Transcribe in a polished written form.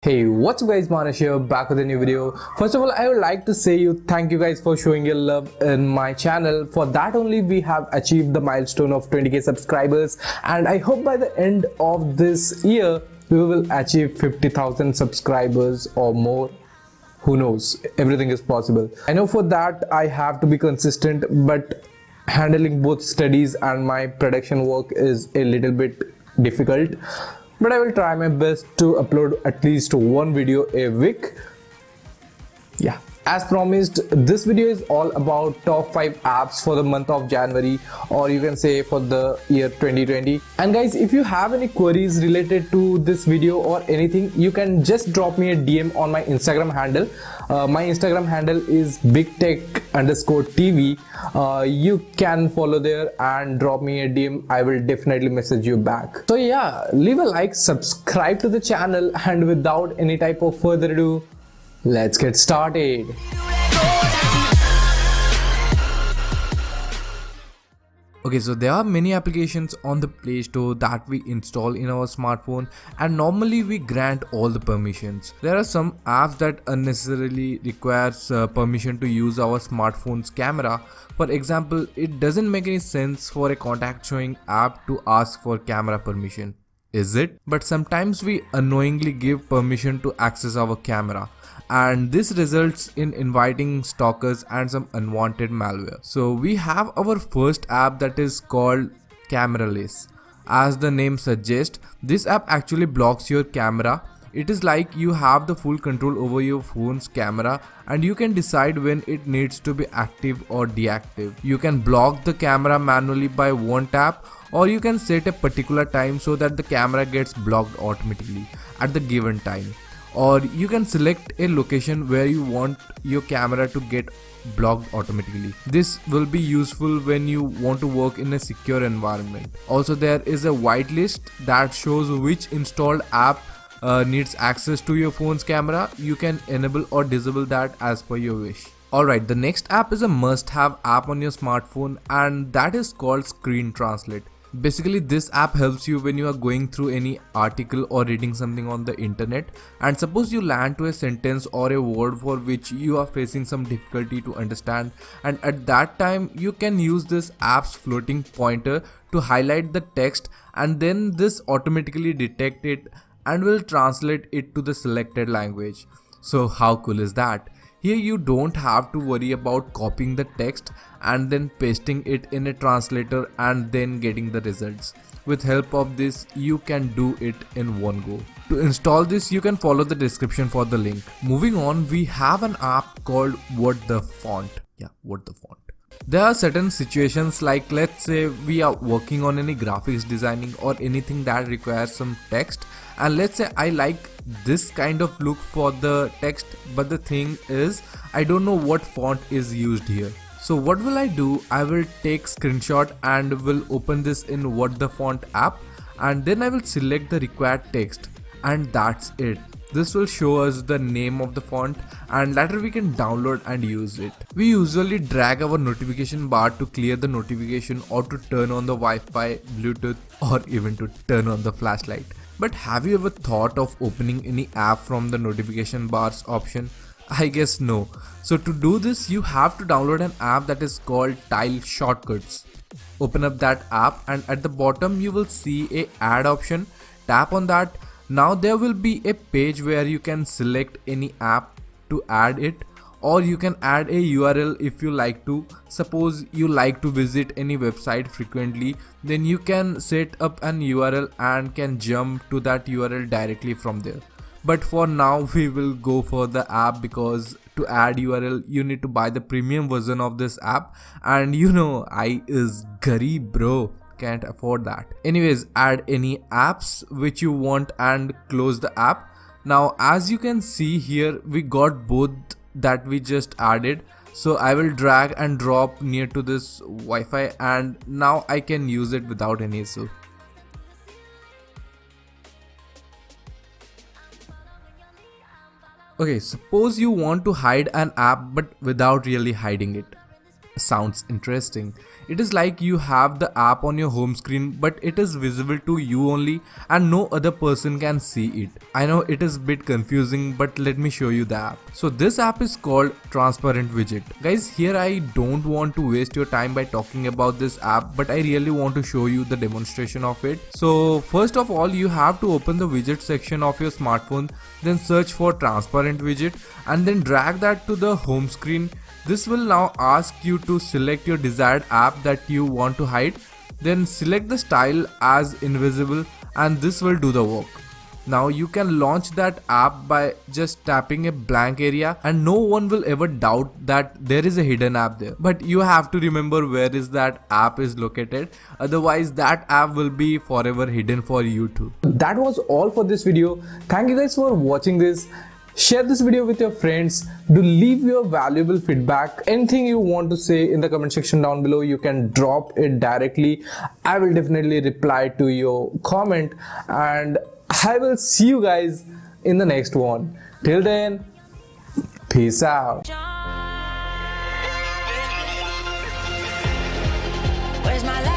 Hey, what's up guys, Manesh here, back with a new video. First of all, I would like to say thank you guys for showing your love in my channel. For that only we have achieved the milestone of 20k subscribers, and I hope by the end of this year we will achieve 50,000 subscribers or more. Who knows, everything is possible. I know for that I have to be consistent, but handling both studies and my production work is a little bit difficult, but I will try my best to upload at least one video a week. Yeah, as promised, this video is all about top 5 apps for the month of January, or you can say for the year 2020. And guys, if you have any queries related to this video or anything, you can just drop me a DM on my Instagram handle. My Instagram handle is bigtecht_tv. You can follow there and drop me a DM. I will definitely message you back. So yeah, leave a like, subscribe to the channel, and without any type of further ado, let's get started. Okay, so there are many applications on the Play Store that we install in our smartphone, and normally we grant all the permissions. There are some apps that unnecessarily requires permission to use our smartphone's camera. For example, it doesn't make any sense for a contact showing app to ask for camera permission, is it? But sometimes we unknowingly give permission to access our camera, and this results in inviting stalkers and some unwanted malware. So we have our first app that is called Cameraless. As the name suggests, this app actually blocks your camera. It is like you have the full control over your phone's camera, and you can decide when it needs to be active or deactive. You can block the camera manually by one tap, or you can set a particular time so that the camera gets blocked automatically at the given time. Or you can select a location where you want your camera to get blocked automatically. This will be useful when you want to work in a secure environment. Also, there is a whitelist that shows which installed app needs access to your phone's camera. You can enable or disable that as per your wish. Alright, the next app is a must-have app on your smartphone, and that is called Screen Translate. Basically, this app helps you when you are going through any article or reading something on the internet, and suppose you land to a sentence or a word for which you are facing some difficulty to understand, and at that time you can use this app's floating pointer to highlight the text, and then this automatically detect it and will translate it to the selected language. So how cool is that? Here you don't have to worry about copying the text and then pasting it in a translator and then getting the results. With help of this, you can do it in one go. To install this, you can follow the description for the link. Moving on, we have an app called What the Font. Yeah, What the Font. There are certain situations, like let's say we are working on any graphics designing or anything that requires some text, and let's say I like this kind of look for the text, but the thing is I don't know what font is used here. So what will I do? I will take screenshot and will open this in What the Font app, and then I will select the required text, and that's it. This will show us the name of the font, and later we can download and use it. We usually drag our notification bar to clear the notification, or to turn on the Wi-Fi, Bluetooth, or even to turn on the flashlight. But have you ever thought of opening any app from the notification bars option? I guess no. So to do this, you have to download an app that is called Tile Shortcuts. Open up that app, and at the bottom you will see a add option. Tap on that. Now there will be a page where you can select any app to add it, or you can add a URL if you like to. Suppose you like to visit any website frequently, then you can set up an URL and can jump to that URL directly from there. But for now we will go for the app, because to add URL you need to buy the premium version of this app, and you know I is garib bro, can't afford that. Anyways, add any apps which you want and close the app. Now as you can see here, we got both that we just added, so I will drag and drop near to this Wi-Fi, and now I can use it without any issue. Okay, suppose you want to hide an app but without really hiding it. Sounds interesting. It is like you have the app on your home screen, but it is visible to you only and no other person can see it. I know it is a bit confusing, but let me show you the app. So this app is called Transparent Widget. Guys, here I don't want to waste your time by talking about this app, but I really want to show you the demonstration of it. So first of all, you have to open the widget section of your smartphone, then search for Transparent Widget and then drag that to the home screen. This will now ask you to select your desired app that you want to hide. Then select the style as invisible and this will do the work. Now you can launch that app by just tapping a blank area and no one will ever doubt that there is a hidden app there. But you have to remember where is that app is located. Otherwise that app will be forever hidden for you too. That was all for this video. Thank you guys for watching this. Share this video with your friends. Do leave your valuable feedback. Anything you want to say in the comment section down below, you can drop it directly. I will definitely reply to your comment and I will see you guys in the next one. Till then, peace out. Where's my life?